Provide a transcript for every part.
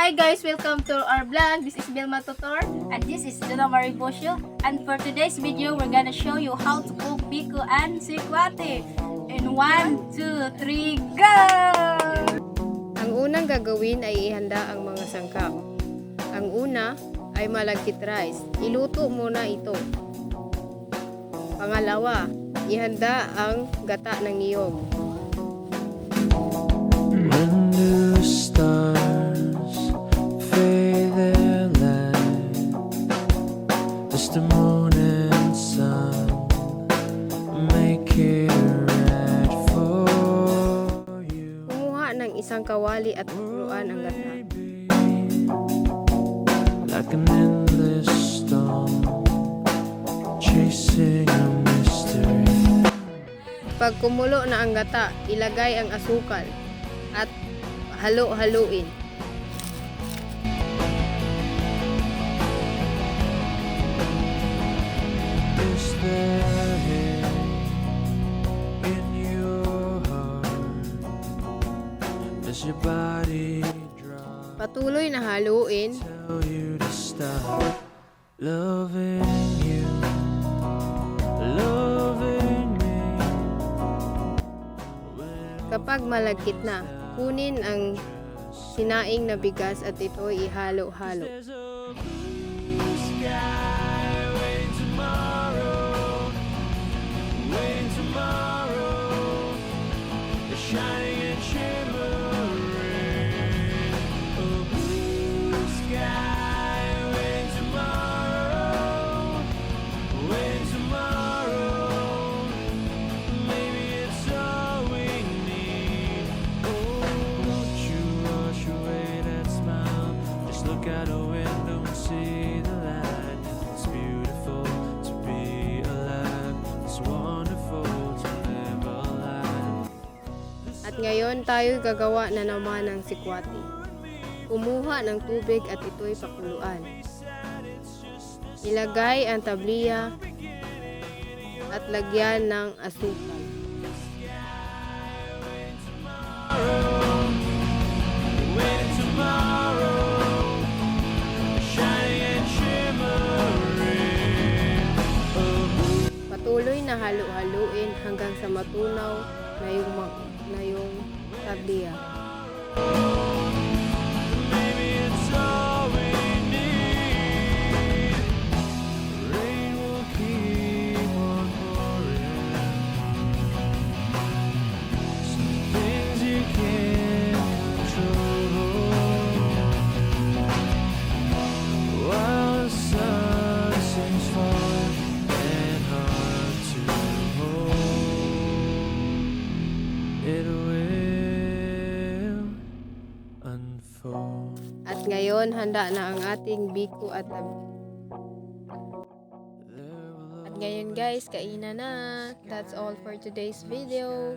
Hi guys, welcome to our vlog. This is Belma Tutor. And this is Donna Marie Bosio. And for today's video, we're gonna show you how to cook biko and sikwate. In 1, 2, 3, go! Ang unang gagawin ay ihanda ang mga sangkap. Ang una ay malagkit rice. Iluto muna ito. Pangalawa, ihanda ang gata ng niyog. When do stars fade their light? Does the moon and sun make it right for you? Kumuha ng isang kawali at kuluan ang gata. Like an endless storm, chasing a mystery. Pag kumulo na ang gata, ilagay ang asukal at halo-haluin. Is there hate in your heart? Does your body drop? Patuloy na haluin. Tell you to stop loving you, loving me. Kapag malagkit na, kunin ang sinaing na bigas at ito'y ihalo-halo. There's a blue sky waiting tomorrow, waiting tomorrow, shining and shimmering. A blue sky waiting tomorrow, waiting tomorrow. Maybe it's all we need. Oh, won't you wash away that smile? Just look out a window and see the light. It's beautiful to be alive. It's wonderful to live a life. At ngayon tayo gagawa na naman ng sikwati. Kumuha ng tubig at ito'y pakuluan. Ilagay ang tabliya at lagyan ng asukal. Waiting tomorrow, shining and shimmering. Patuloy na halo-haluin hanggang sa matunaw na yung tabliya. Maybe it's all we need. Rain will keep on pouring. Some things you can't control. While the sun seems far and hard to hold, it will unfold. At ngayon handa na ang ating biko at ngayon guys, kainan na. That's all for today's video.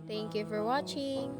Thank you for watching.